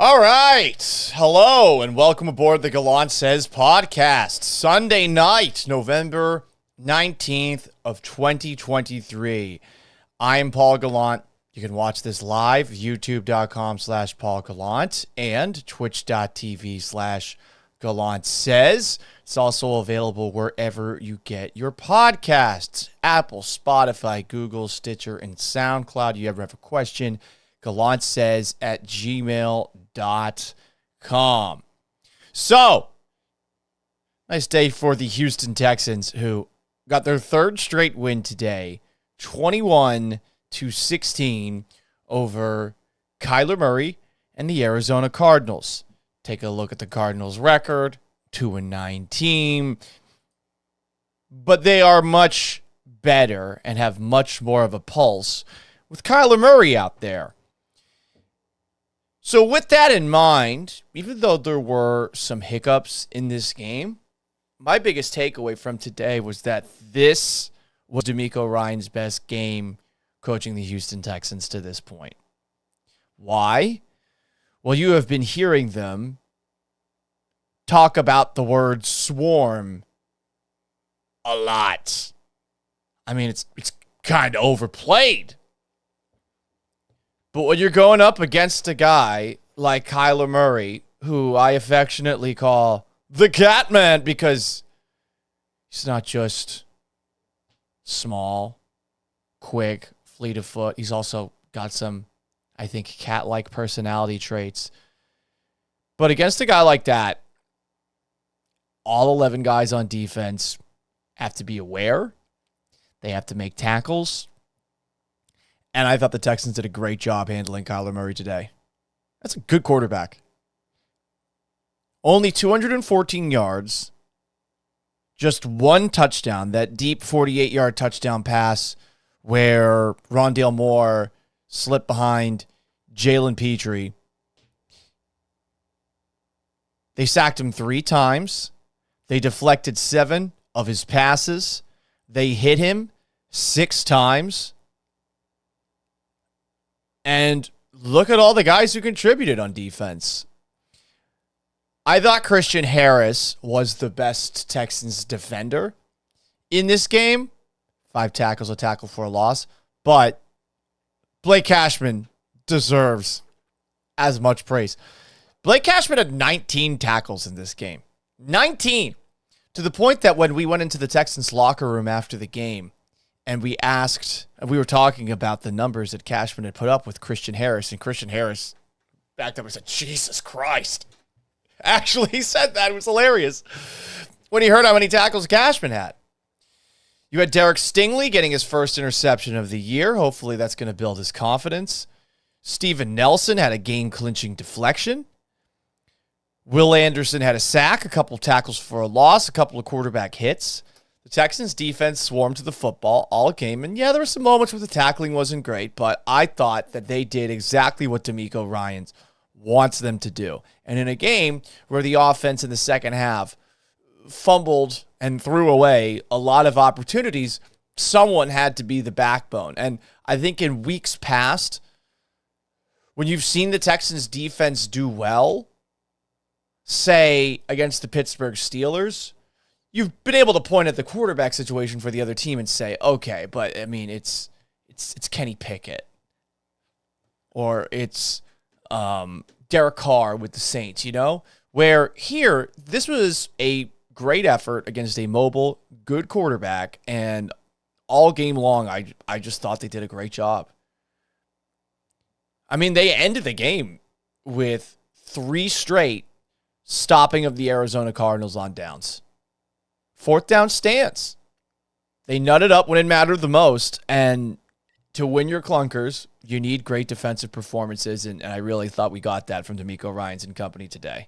All right. Hello and welcome aboard the Gallant Says podcast. Sunday night, November 19th of 2023. I am Paul Gallant. You can watch this live, youtube.com/Paul Gallant and twitch.tv/Gallant Says. It's also available wherever you get your podcasts. Apple, Spotify, Google, Stitcher, and SoundCloud. You ever have a question? gallantsays@gmail.com. So, nice day for the Houston Texans, who got their third straight win today, 21-16 over Kyler Murray and the Arizona Cardinals. Take a look at the Cardinals' record, 2-9 team, but they are much better and have much more of a pulse with Kyler Murray out there. So with that in mind, even though there were some hiccups in this game, my biggest takeaway from today was that this was DeMeco Ryans' best game coaching the Houston Texans to this point. Why? Well, you have been hearing them talk about the word swarm a lot. I mean, it's kind of overplayed. But when you're going up against a guy like Kyler Murray, who I affectionately call the Catman because he's not just small, quick, fleet of foot. He's also got some, I think, cat-like personality traits. But against a guy like that, all 11 guys on defense have to be aware. They have to make tackles. And I thought the Texans did a great job handling Kyler Murray today. That's a good quarterback. Only 214 yards, just one touchdown, that deep 48-yard touchdown pass where Rondale Moore slipped behind Jalen Petrie. They sacked him 3 times. They deflected 7 of his passes. They hit him 6 times. And look at all the guys who contributed on defense. I thought Christian Harris was the best Texans defender in this game. 5 tackles, a tackle for a loss. But Blake Cashman deserves as much praise. Blake Cashman had 19 tackles in this game. 19! To the point that when we went into the Texans locker room after the game, and we were talking about the numbers that Cashman had put up with Christian Harris, and Christian Harris backed up and said, Jesus Christ. Actually, he said that. It was hilarious when he heard how many tackles Cashman had. You had Derek Stingley getting his first interception of the year. Hopefully that's going to build his confidence. Steven Nelson had a game-clinching deflection. Will Anderson had a sack, a couple tackles for a loss, a couple of quarterback hits. The Texans defense swarmed to the football all game. And yeah, there were some moments where the tackling wasn't great, but I thought that they did exactly what DeMeco Ryans wants them to do. And in a game where the offense in the second half fumbled and threw away a lot of opportunities, someone had to be the backbone. And I think in weeks past, when you've seen the Texans defense do well, say against the Pittsburgh Steelers, you've been able to point at the quarterback situation for the other team and say, okay, but I mean, it's Kenny Pickett, or it's Derek Carr with the Saints, you know? Where here, this was a great effort against a mobile, good quarterback, and all game long, I just thought they did a great job. I mean, they ended the game with 3 straight stopping of the Arizona Cardinals on downs. 4th down stance. They nutted up when it mattered the most, and to win your clunkers, you need great defensive performances, and I really thought we got that from DeMeco Ryans and company today.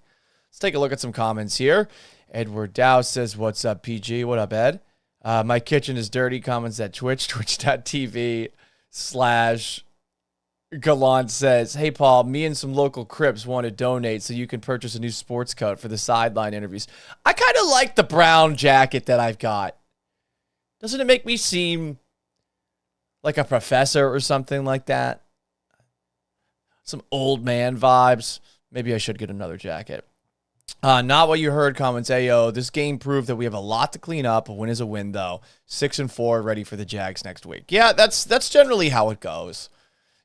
Let's take a look at some comments here. Edward Dow says, what's up, PG? What up, Ed? My kitchen is dirty. Comments at twitch.tv/Gallant Says, hey, Paul, me and some local Crips want to donate so you can purchase a new sports coat for the sideline interviews. I kind of like the brown jacket that I've got. Doesn't it make me seem like a professor or something like that? Some old man vibes. Maybe I should get another jacket. Not what you heard comments. Ayo, this game proved that we have a lot to clean up. A win is a win, though. 6-4, ready for the Jags next week. Yeah, that's generally how it goes.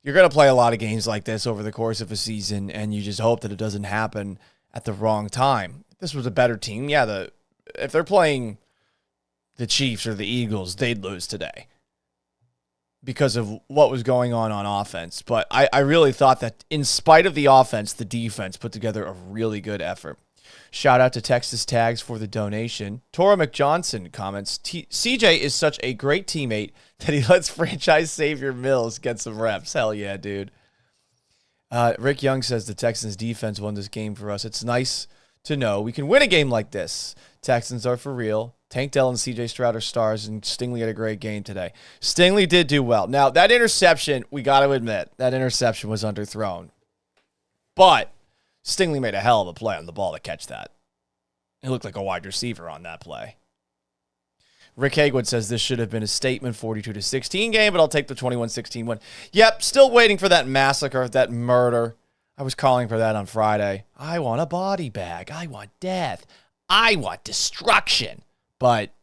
You're going to play a lot of games like this over the course of a season, and you just hope that it doesn't happen at the wrong time. If this was a better team, yeah, if they're playing the Chiefs or the Eagles, they'd lose today because of what was going on offense. But I really thought that in spite of the offense, the defense put together a really good effort. Shout out to Texas Tags for the donation. Tora McJohnson comments, CJ is such a great teammate that he lets franchise savior Mills get some reps. Hell yeah, dude. Rick Young says the Texans defense won this game for us. It's nice to know we can win a game like this. Texans are for real. Tank Dell and CJ Stroud are stars, and Stingley had a great game today. Stingley did do well. Now, that interception, we got to admit, that interception was underthrown. But Stingley made a hell of a play on the ball to catch that. He looked like a wide receiver on that play. Rick Hagwood says this should have been a statement 42-16 game, but I'll take the 21-16 win. Yep, still waiting for that massacre, that murder. I was calling for that on Friday. I want a body bag. I want death. I want destruction. But,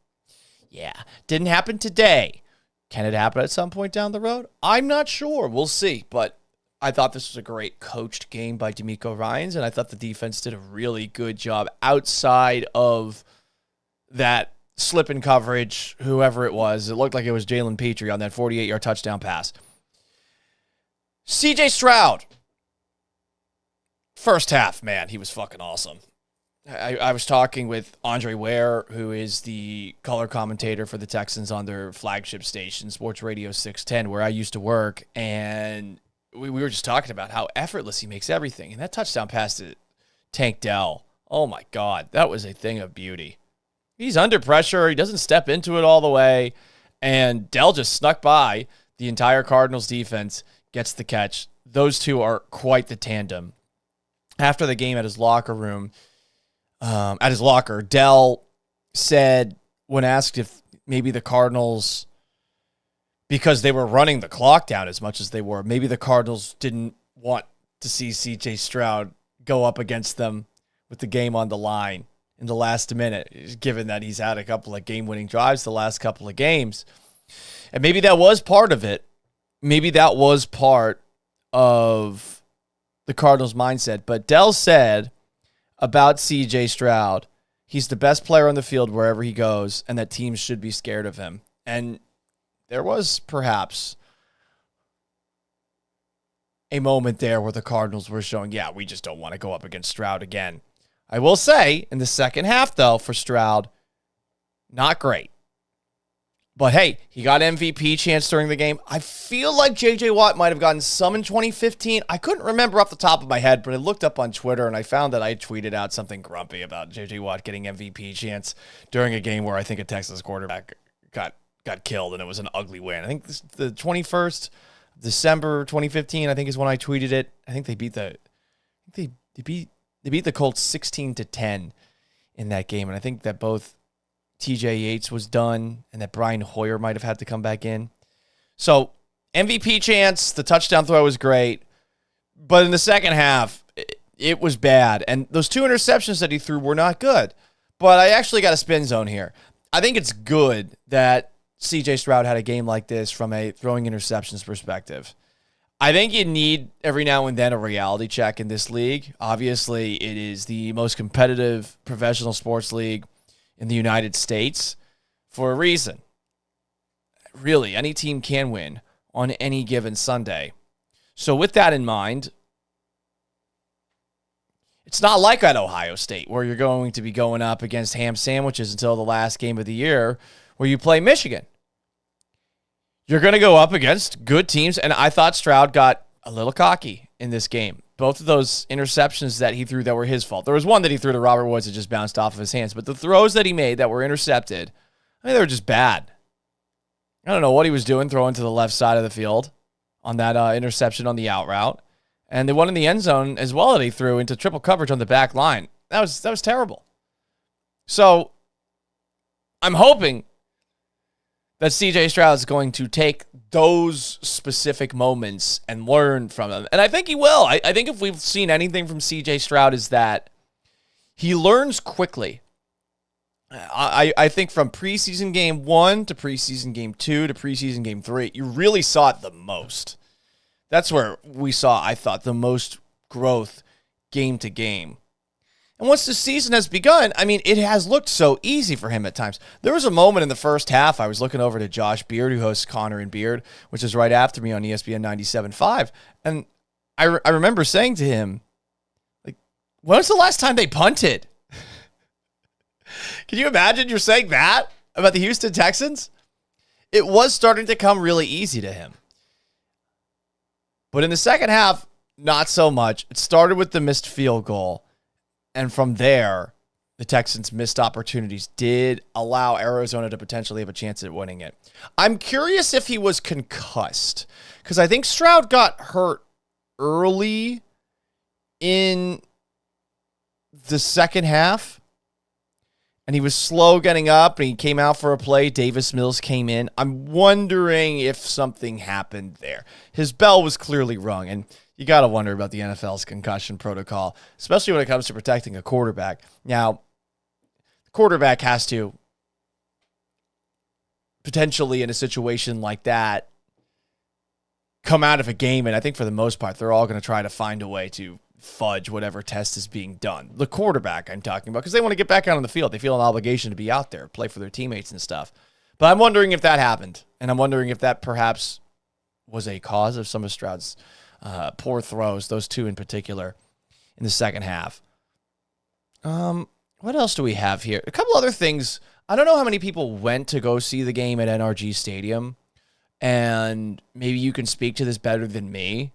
yeah, didn't happen today. Can it happen at some point down the road? I'm not sure. We'll see. But I thought this was a great coached game by DeMeco Ryans, and I thought the defense did a really good job outside of that slip in coverage, whoever it was. It looked like it was Jalen Petrie on that 48-yard touchdown pass. CJ Stroud. First half, man, he was fucking awesome. I was talking with Andre Ware, who is the color commentator for the Texans on their flagship station, Sports Radio 610, where I used to work, and we were just talking about how effortless he makes everything. And that touchdown pass to Tank Dell, oh my God, that was a thing of beauty. He's under pressure. He doesn't step into it all the way. And Dell just snuck by the entire Cardinals defense, gets the catch. Those two are quite the tandem. After the game at his locker, Dell said, when asked if maybe the Cardinals, because they were running the clock down as much as they were, maybe the Cardinals didn't want to see CJ Stroud go up against them with the game on the line in the last minute, given that he's had a couple of game-winning drives the last couple of games. And maybe that was part of it. Maybe that was part of the Cardinals' mindset. But Dell said about CJ Stroud, he's the best player on the field wherever he goes, and that teams should be scared of him. And there was perhaps a moment there where the Cardinals were showing, yeah, we just don't want to go up against Stroud again. I will say, in the second half, though, for Stroud, not great. But hey, he got MVP chance during the game. I feel like J.J. Watt might have gotten some in 2015. I couldn't remember off the top of my head, but I looked up on Twitter and I found that I tweeted out something grumpy about J.J. Watt getting MVP chance during a game where I think a Texas quarterback got killed and it was an ugly win. I think the 21st of December 2015, I think is when I tweeted it. I think they beat the Colts 16-10 in that game, and I think that both TJ Yates was done and that Brian Hoyer might have had to come back in. So MVP chance, the touchdown throw was great, but in the second half, it was bad. And those two interceptions that he threw were not good. But I actually got a spin zone here. I think it's good that CJ Stroud had a game like this from a throwing interceptions perspective. I think you need every now and then a reality check in this league. Obviously, it is the most competitive professional sports league in the United States for a reason. Really, any team can win on any given Sunday. So with that in mind, it's not like at Ohio State where you're going to be going up against ham sandwiches until the last game of the year where you play Michigan. You're going to go up against good teams, and I thought Stroud got a little cocky in this game. Both of those interceptions that he threw that were his fault. There was one that he threw to Robert Woods that just bounced off of his hands, but the throws that he made that were intercepted, I mean, they were just bad. I don't know what he was doing throwing to the left side of the field on that interception on the out route. And the one in the end zone as well that he threw into triple coverage on the back line. That was terrible. So I'm hoping that CJ Stroud is going to take those specific moments and learn from them. And I think he will. I think if we've seen anything from CJ Stroud is that he learns quickly. I think from preseason game 1 to preseason game 2 to preseason game 3, you really saw it the most. That's where we saw, I thought, the most growth game to game. And once the season has begun, I mean, it has looked so easy for him at times. There was a moment in the first half, I was looking over to Josh Beard, who hosts Connor and Beard, which is right after me on ESPN 97.5. And I remember saying to him, like, when was the last time they punted? Can you imagine you're saying that about the Houston Texans? It was starting to come really easy to him. But in the second half, not so much. It started with the missed field goal. And from there, the Texans' missed opportunities did allow Arizona to potentially have a chance at winning it. I'm curious if he was concussed, because I think Stroud got hurt early in the second half, and he was slow getting up, and he came out for a play. Davis Mills came in. I'm wondering if something happened there. His bell was clearly rung, and you got to wonder about the NFL's concussion protocol, especially when it comes to protecting a quarterback. Now, the quarterback has to potentially, in a situation like that, come out of a game, and I think for the most part, they're all going to try to find a way to fudge whatever test is being done. The quarterback I'm talking about, because they want to get back out on the field. They feel an obligation to be out there, play for their teammates and stuff. But I'm wondering if that happened, and I'm wondering if that perhaps was a cause of some of Stroud's poor throws, those two in particular, in the second half. What else do we have here? A couple other things. I don't know how many people went to go see the game at NRG Stadium, and maybe you can speak to this better than me.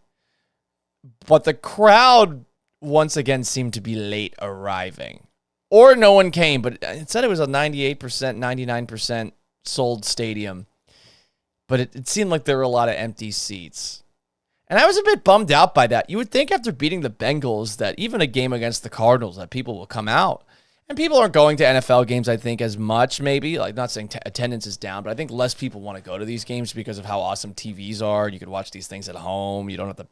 But the crowd, once again, seemed to be late arriving. Or no one came, but it said it was a 98%, 99% sold stadium. But it seemed like there were a lot of empty seats. And I was a bit bummed out by that. You would think after beating the Bengals that even a game against the Cardinals that people will come out. And people aren't going to NFL games, I think, as much maybe. Like, not saying attendance is down, but I think less people want to go to these games because of how awesome TVs are. You could watch these things at home. You don't have to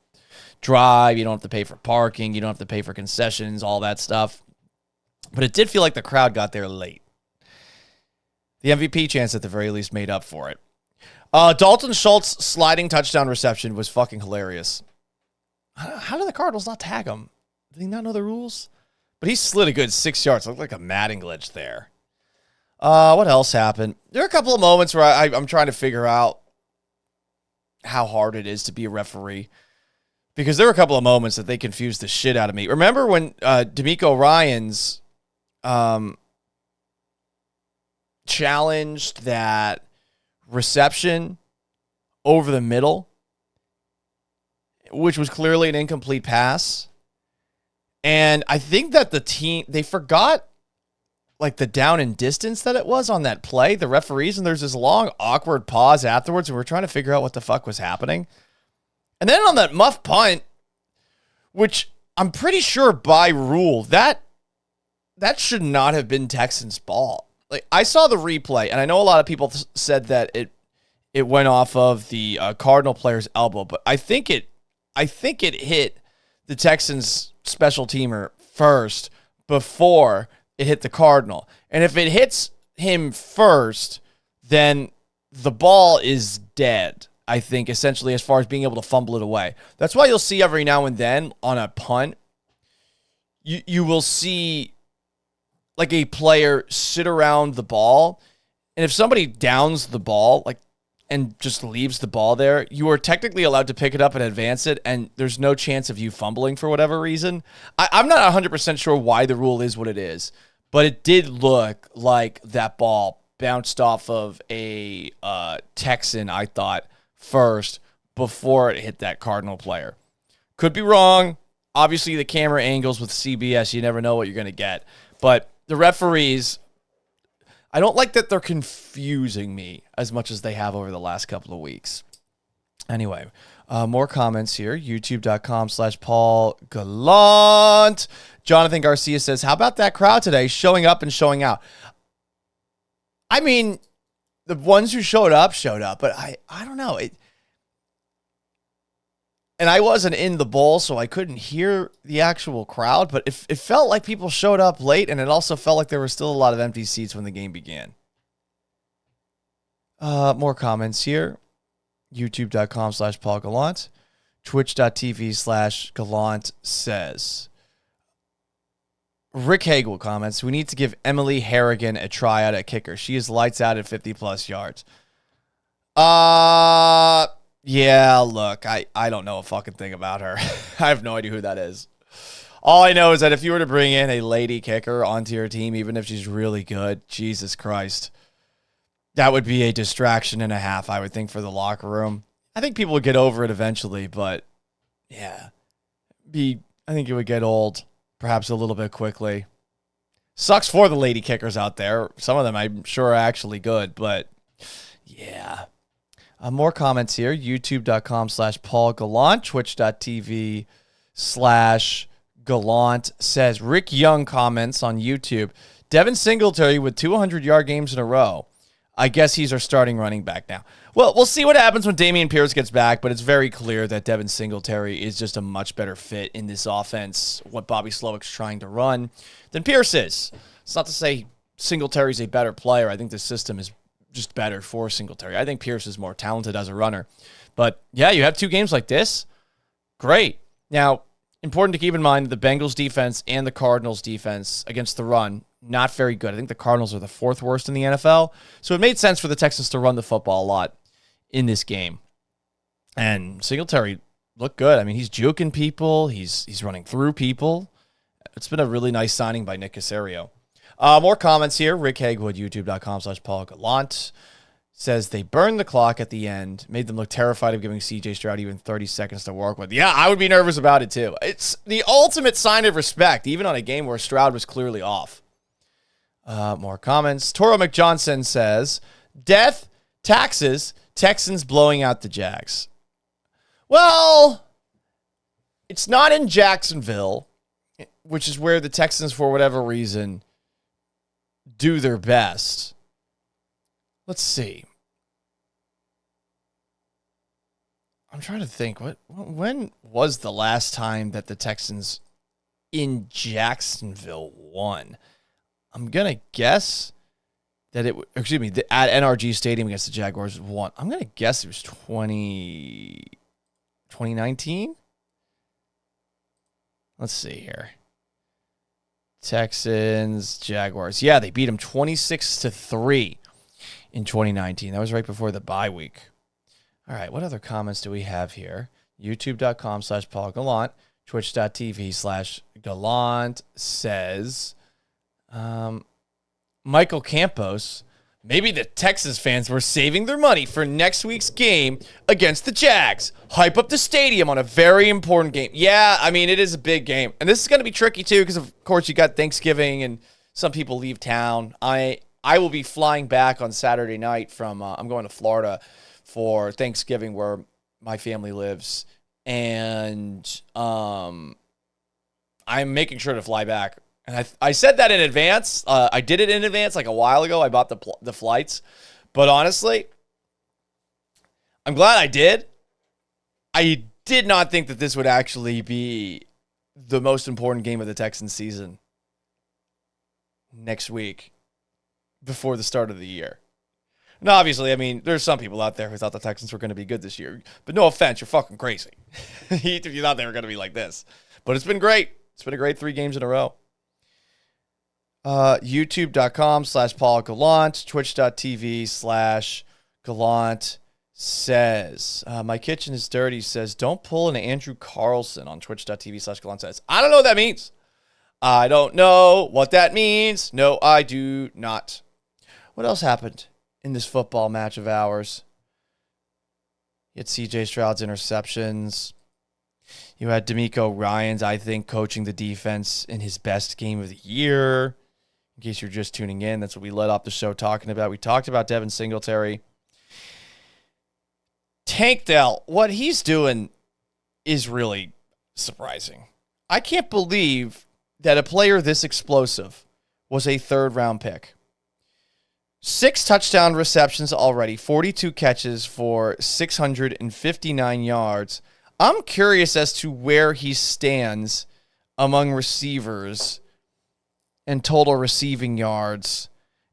drive. You don't have to pay for parking. You don't have to pay for concessions, all that stuff. But it did feel like the crowd got there late. The MVP chance at the very least made up for it. Dalton Schultz sliding touchdown reception was fucking hilarious. How did the Cardinals not tag him? Did he not know the rules? But he slid a good 6 yards. Looked like a Madden glitch there. What else happened? There are a couple of moments where I'm trying to figure out how hard it is to be a referee. Because there were a couple of moments that they confused the shit out of me. Remember when DeMeco Ryans challenged that reception over the middle, which was clearly an incomplete pass. And I think that the team, they forgot like the down and distance that it was on that play, the referees, and there's this long, awkward pause afterwards, and we're trying to figure out what the fuck was happening. And then on that muff punt, which I'm pretty sure by rule, that should not have been Texans' ball. Like, I saw the replay, and I know a lot of people said that it went off of the Cardinal player's elbow, but I think it hit the Texans' special teamer first before it hit the Cardinal. And if it hits him first, then the ball is dead, I think, essentially, as far as being able to fumble it away. That's why you'll see every now and then on a punt, you will see like a player sit around the ball, and if somebody downs the ball, like, and just leaves the ball there, you are technically allowed to pick it up and advance it, and there's no chance of you fumbling for whatever reason. I'm not 100% sure why the rule is what it is, but it did look like that ball bounced off of a Texan, I thought, first before it hit that Cardinal player. Could be wrong. Obviously, the camera angles with CBS, you never know what you're going to get. But the referees, I don't like that they're confusing me as much as they have over the last couple of weeks. Anyway, more comments here. YouTube.com/Paul Gallant. Jonathan Garcia says, how about that crowd today showing up and showing out? I mean, the ones who showed up. But I don't know. And I wasn't in the bowl, so I couldn't hear the actual crowd. But it felt like people showed up late, and it also felt like there were still a lot of empty seats when the game began. More comments here. YouTube.com/Paul Gallant. Twitch.tv/Gallant says. Rick Hagel comments, we need to give Emily Harrigan a tryout at kicker. She is lights out at 50-plus yards. Yeah, look, I don't know a fucking thing about her. I have no idea who that is. All I know is that if you were to bring in a lady kicker onto your team, even if she's really good, Jesus Christ, that would be a distraction and a half, I would think, for the locker room. I think people would get over it eventually, but yeah, I think it would get old. Perhaps a little bit quickly. Sucks for the lady kickers out there. Some of them I'm sure are actually good, but yeah. More comments here. YouTube.com/Paul Gallant. Twitch.tv/Gallant says, Rick Young comments on YouTube. Devin Singletary with 200-yard games in a row. I guess he's our starting running back now. Well, we'll see what happens when Dameon Pierce gets back, but it's very clear that Devin Singletary is just a much better fit in this offense, what Bobby Slowick's trying to run, than Pierce is. It's not to say Singletary's a better player. I think the system is just better for Singletary. I think Pierce is more talented as a runner. But, yeah, you have two games like this. Great. Now, important to keep in mind that the Bengals defense and the Cardinals defense against the run, not very good. I think the Cardinals are the fourth worst in the NFL. So it made sense for the Texans to run the football a lot in this game. And Singletary looked good. I mean, he's juking people. He's running through people. It's been a really nice signing by Nick Caserio. More comments here. Rick Hagwood, youtube.com/Paul Gallant, says they burned the clock at the end, made them look terrified of giving C.J. Stroud even 30 seconds to work with. Yeah, I would be nervous about it too. It's the ultimate sign of respect, even on a game where Stroud was clearly off. More comments. Toro McJohnson says, death, taxes, Texans blowing out the Jags. Well, it's not in Jacksonville, which is where the Texans, for whatever reason, do their best. Let's see. I'm trying to think. When was the last time that the Texans in Jacksonville won? I'm going to guess that at NRG Stadium against the Jaguars won. I'm going to guess it was 2019. Let's see here. Texans, Jaguars. Yeah, they beat them 26-3 in 2019. That was right before the bye week. All right, what other comments do we have here? YouTube.com/Paul Gallant. Twitch.tv/Gallant says, Michael Campos, maybe the Texas fans were saving their money for next week's game against the Jags. Hype up the stadium on a very important game. Yeah, I mean, it is a big game. And this is going to be tricky, too, because, of course, you got Thanksgiving and some people leave town. I will be flying back on Saturday night from, I'm going to Florida for Thanksgiving where my family lives. And I'm making sure to fly back. And I said that in advance. I did it in advance like a while ago. I bought the flights. But honestly, I'm glad I did. I did not think that this would actually be the most important game of the Texans season next week before the start of the year. And obviously, I mean, there's some people out there who thought the Texans were going to be good this year. But no offense, you're fucking crazy. If you thought they were going to be like this. But it's been great. It's been a great 3 games in a row. YouTube.com/Paul Gallant, Twitch.tv/Gallant says, my kitchen is dirty, says, don't pull an Andrew Carlson on Twitch.tv/Gallant says. I don't know what that means. I don't know what that means. No, I do not. What else happened in this football match of ours? You had C.J. Stroud's interceptions. You had DeMeco Ryans, I think, coaching the defense in his best game of the year. In case you're just tuning in, that's what we led off the show talking about. We talked about Devin Singletary. Tank Dell, what he's doing is really surprising. I can't believe that a player this explosive was a 3rd-round pick. 6 touchdown receptions already, 42 catches for 659 yards. I'm curious as to where he stands among receivers and total receiving yards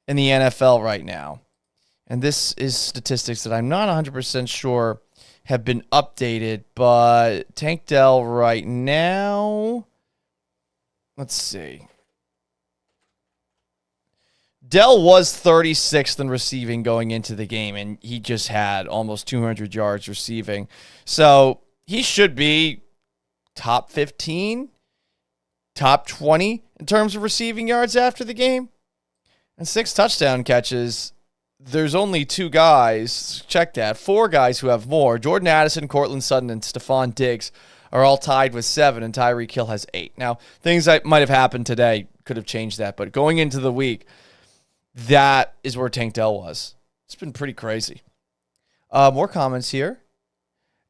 in the NFL right now. And this is statistics that I'm not 100% sure have been updated, but Tank Dell right now, let's see. Dell was 36th in receiving going into the game, and he just had almost 200 yards receiving. So he should be top 15, top 20 in terms of receiving yards after the game. And 6 touchdown catches. There's only 2 guys, check that, 4 guys who have more. Jordan Addison, Cortland Sutton, and Stephon Diggs are all tied with 7, and Tyreek Hill has 8. Now, things that might have happened today could have changed that, but going into the week, that is where Tank Dell was. It's been pretty crazy. More comments here.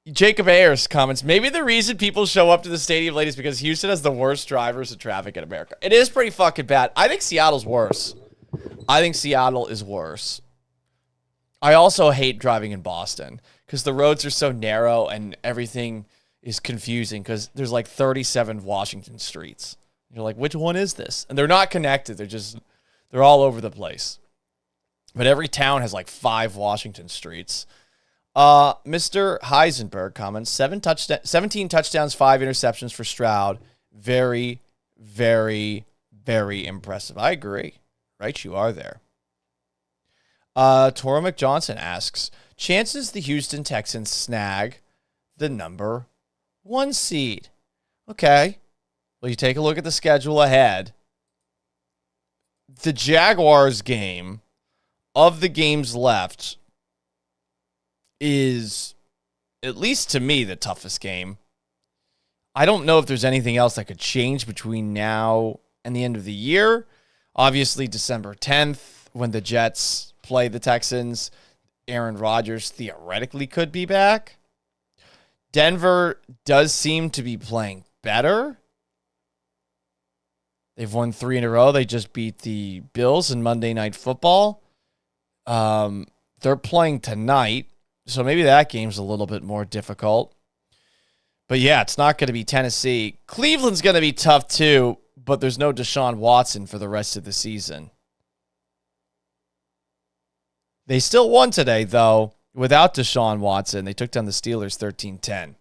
Jacob Ayers comments, maybe the reason people show up to the stadium late is because Houston has the worst drivers of traffic in America. It is pretty fucking bad. I think Seattle's worse. I think Seattle is worse. I also hate driving in Boston because the roads are so narrow and everything is confusing because there's like 37 Washington streets. You're like, which one is this? And they're not connected. They're all over the place. But every town has like 5 Washington streets. Mr. Heisenberg comments, 17 touchdowns, 5 interceptions for Stroud. Very, very, very impressive. I agree. Right, you are there. Tora McJohnson asks, chances the Houston Texans snag the number 1 seed? Okay. Well, you take a look at the schedule ahead. The Jaguars game, of the games left, is, at least to me, the toughest game. I don't know if there's anything else that could change between now and the end of the year. Obviously, December 10th, when the Jets play the Texans, Aaron Rodgers theoretically could be back. Denver does seem to be playing better. They've won 3 in a row. They just beat the Bills in Monday Night Football. They're playing tonight, so maybe that game's a little bit more difficult. But yeah, it's not going to be Tennessee. Cleveland's going to be tough too, but there's no Deshaun Watson for the rest of the season. They still won today, though, without Deshaun Watson. They took down the Steelers 13-10.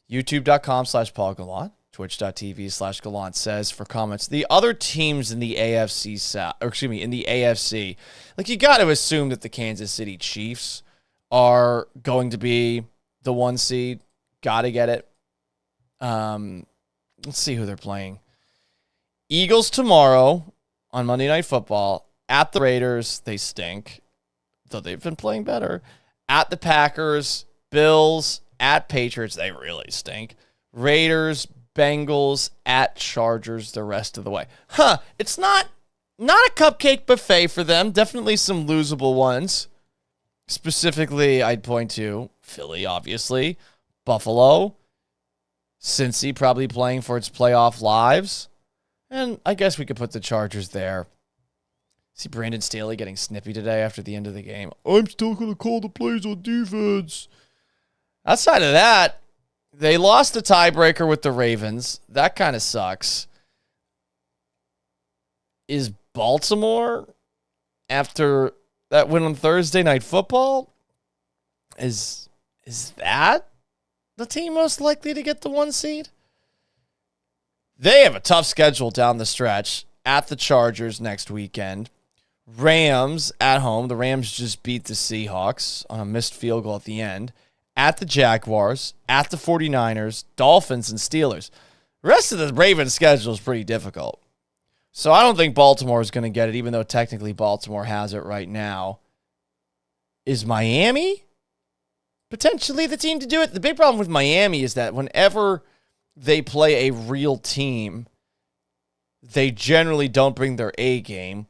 YouTube.com/Paul Gallant. Twitch.tv/Gallant says for comments, the other teams in the in the AFC, like, you got to assume that the Kansas City Chiefs are going to be the 1 seed. Got to get it. Let's see who they're playing. Eagles tomorrow on Monday Night Football. At the Raiders, they stink, though they've been playing better. At the Packers, Bills, at Patriots, they really stink. Raiders, Bengals, at Chargers the rest of the way. It's not a cupcake buffet for them. Definitely some losable ones. Specifically, I'd point to Philly, obviously. Buffalo. Cincy probably playing for its playoff lives. And I guess we could put the Chargers there. See Brandon Staley getting snippy today after the end of the game. I'm still going to call the plays on defense. Outside of that, they lost the tiebreaker with the Ravens. That kind of sucks. Is Baltimore, after that win on Thursday Night Football, is that the team most likely to get the 1 seed? They have a tough schedule down the stretch. At the Chargers next weekend. Rams at home. The Rams just beat the Seahawks on a missed field goal at the end. At the Jaguars, at the 49ers, Dolphins, and Steelers. The rest of the Ravens schedule is pretty difficult. So I don't think Baltimore is going to get it, even though technically Baltimore has it right now. Is Miami potentially the team to do it? The big problem with Miami is that whenever they play a real team, they generally don't bring their A game.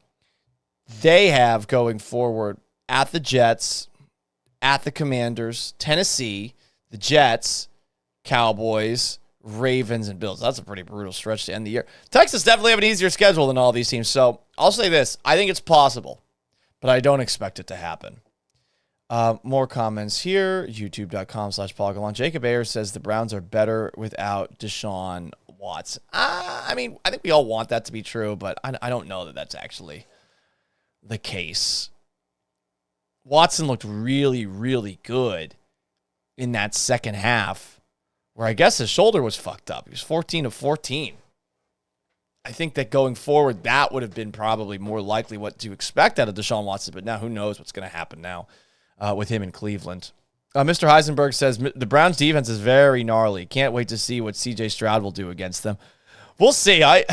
They have going forward at the Jets, at the Commanders, Tennessee, the Jets, Cowboys, Ravens, and Bills. That's a pretty brutal stretch to end the year. Texans definitely have an easier schedule than all these teams. So I'll say this. I think it's possible. but I don't expect it to happen. More comments here. YouTube.com/Polygon. Jacob Ayers says the Browns are better without Deshaun Watson. I mean, I think we all want that to be true, but I don't know that that's actually the case. Watson looked really, really good in that second half, where I guess his shoulder was fucked up. He was 14 of 14. I think that going forward, that would have been probably more likely what to expect out of Deshaun Watson, but now who knows what's going to happen now with him in Cleveland. Mr. Heisenberg says, the Browns defense is very gnarly. Can't wait to see what CJ Stroud will do against them. We'll see. I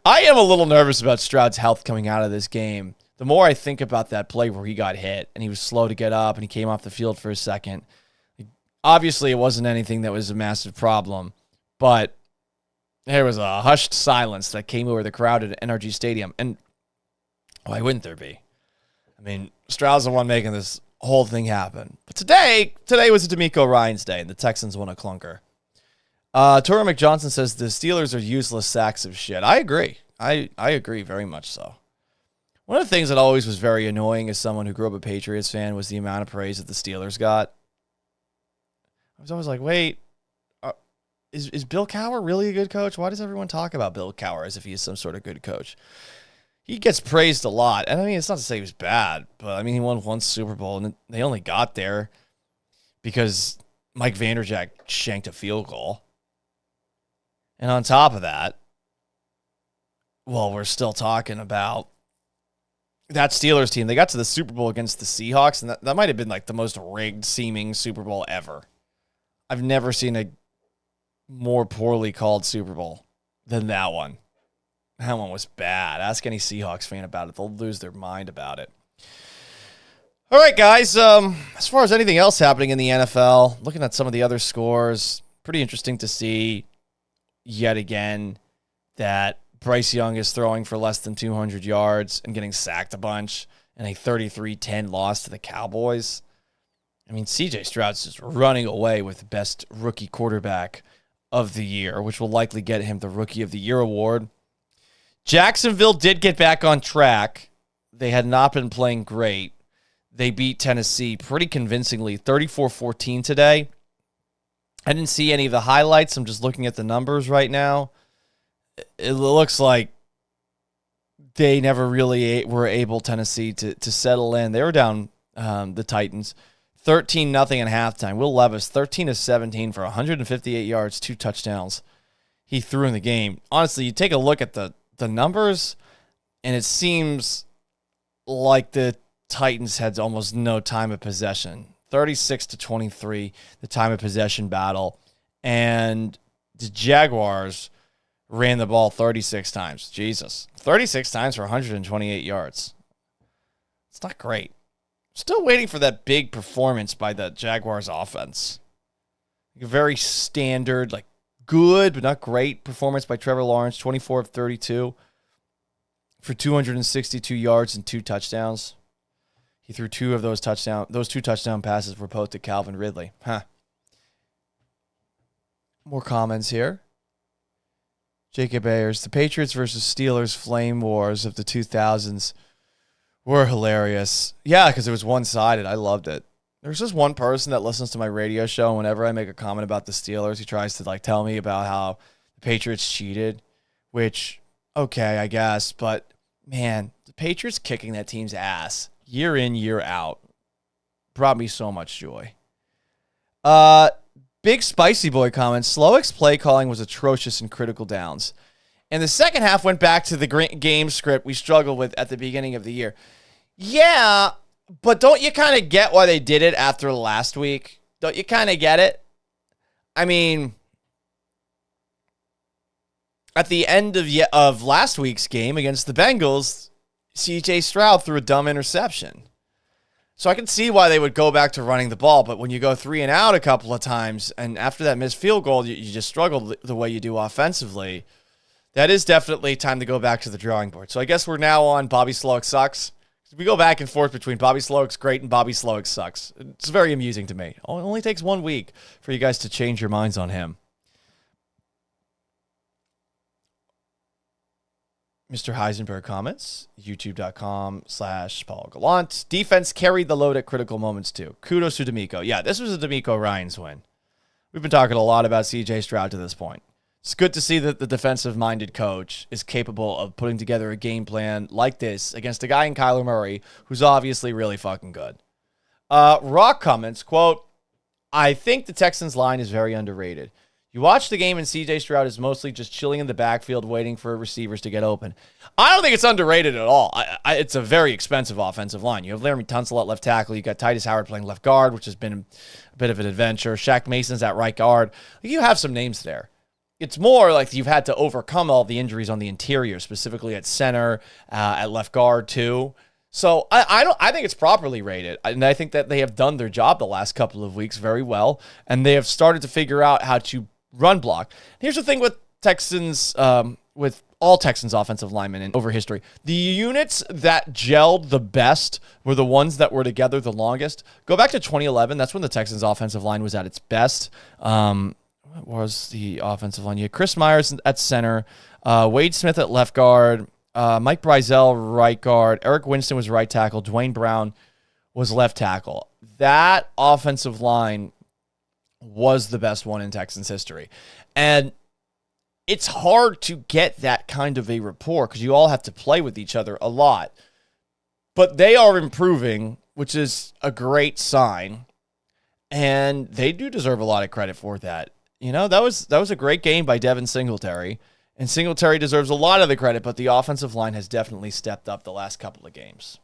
am a little nervous about Stroud's health coming out of this game. The more I think about that play where he got hit and he was slow to get up and he came off the field for a second, obviously it wasn't anything that was a massive problem, but there was a hushed silence that came over the crowd at NRG Stadium. And why wouldn't there be? I mean, Stroud's the one making this whole thing happen. But today was a DeMeco Ryans day, and the Texans won a clunker. Tora McJohnson says the Steelers are useless sacks of shit. I agree. I agree very much so. One of the things that always was very annoying as someone who grew up a Patriots fan was the amount of praise that the Steelers got. I was always like, wait, is Bill Cowher really a good coach? Why does everyone talk about Bill Cowher as if he's some sort of good coach? He gets praised a lot. And I mean, it's not to say he was bad, but I mean, he won one Super Bowl, and they only got there because Mike Vanderjagt shanked a field goal. And on top of that, well, we're still talking about that Steelers team. They got to the Super Bowl against the Seahawks, and that might have been like the most rigged seeming Super Bowl ever. I've never seen a more poorly called Super Bowl than that one. That one was bad. Ask any Seahawks fan about it. They'll lose their mind about it. All right, guys. As far as anything else happening in the NFL, looking at some of the other scores, pretty interesting to see yet again that Bryce Young is throwing for less than 200 yards and getting sacked a bunch in a 33-10 loss to the Cowboys. I mean, CJ Stroud's just running away with the best rookie quarterback of the year, which will likely get him the Rookie of the Year award. Jacksonville did get back on track. They had not been playing great. They beat Tennessee pretty convincingly, 34-14 today. I didn't see any of the highlights. I'm just looking at the numbers right now. It looks like they never really were able, Tennessee, to settle in. They were down, the Titans, 13-0 at halftime. Will Levis, 13 of 17 for 158 yards, 2 touchdowns he threw in the game. Honestly, you take a look at the numbers, and it seems like the Titans had almost no time of possession. 36-23, the time of possession battle. And the Jaguars ran the ball 36 times. Jesus. 36 times for 128 yards. It's not great. Still waiting for that big performance by the Jaguars offense. A very standard, like good but not great performance by Trevor Lawrence, 24 of 32 for 262 yards and 2 touchdowns. He threw 2 of those touchdowns. Those 2 touchdown passes were both to Calvin Ridley. More comments here. Jacob Ayers, the Patriots versus Steelers flame wars of the 2000s were hilarious. Yeah, because it was one-sided. I loved it. There's just one person that listens to my radio show, and whenever I make a comment about the Steelers, he tries to tell me about how the Patriots cheated, which, okay, I guess, but man, the Patriots kicking that team's ass year in, year out brought me so much joy. Big Spicy Boy comments, Slowick's play calling was atrocious in critical downs. And the second half went back to the game script we struggled with at the beginning of the year. Yeah, but don't you kind of get why they did it after last week? Don't you kind of get it? I mean, at the end of last week's game against the Bengals, CJ Stroud threw a dumb interception. So I can see why they would go back to running the ball, but when you go 3 and out a couple of times, and after that missed field goal, you just struggle the way you do offensively, that is definitely time to go back to the drawing board. So I guess we're now on Bobby Slowick sucks. We go back and forth between Bobby Slowick's great and Bobby Slowick sucks. It's very amusing to me. It only takes 1 week for you guys to change your minds on him. Mr. Heisenberg comments, youtube.com/Paul Gallant. Defense carried the load at critical moments too. Kudos to DeMeco. Yeah, this was a DeMeco Ryans win. We've been talking a lot about CJ Stroud to this point. It's good to see that the defensive-minded coach is capable of putting together a game plan like this against a guy in Kyler Murray who's obviously really fucking good. Rock comments, quote, I think the Texans line is very underrated. You watch the game and CJ Stroud is mostly just chilling in the backfield waiting for receivers to get open. I don't think it's underrated at all. It's a very expensive offensive line. You have Laramie Tunsil at left tackle. You got Titus Howard playing left guard, which has been a bit of an adventure. Shaq Mason's at right guard. You have some names there. It's more like you've had to overcome all the injuries on the interior, specifically at center, at left guard too. So I think it's properly rated, and I think that they have done their job the last couple of weeks very well, and they have started to figure out how to run block. Here's the thing with Texans, with all Texans offensive linemen in over history. The units that gelled the best were the ones that were together the longest. Go back to 2011. That's when the Texans offensive line was at its best. What was the offensive line? You had Chris Myers at center, Wade Smith at left guard, Mike Brizell right guard, Eric Winston was right tackle, Dwayne Brown was left tackle. That offensive line was the best one in Texans history. And it's hard to get that kind of a rapport because you all have to play with each other a lot. But they are improving, which is a great sign. And they do deserve a lot of credit for that. You know, that was a great game by Devin Singletary. And Singletary deserves a lot of the credit, but the offensive line has definitely stepped up the last couple of games.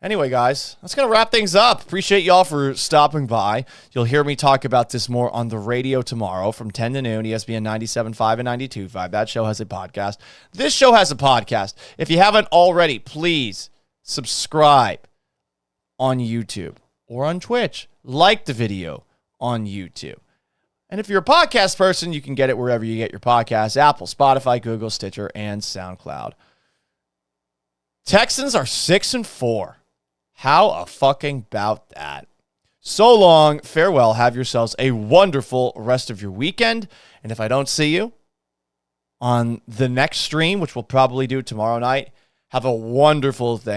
Anyway, guys, that's going to wrap things up. Appreciate y'all for stopping by. You'll hear me talk about this more on the radio tomorrow from 10 to noon, ESPN 97.5 and 92.5. That show has a podcast. This show has a podcast. If you haven't already, please subscribe on YouTube or on Twitch. Like the video on YouTube. And if you're a podcast person, you can get it wherever you get your podcasts, Apple, Spotify, Google, Stitcher, and SoundCloud. Texans are 6-4. How a fucking about that? So long, farewell, have yourselves a wonderful rest of your weekend. And if I don't see you on the next stream, which we'll probably do tomorrow night, have a wonderful thing.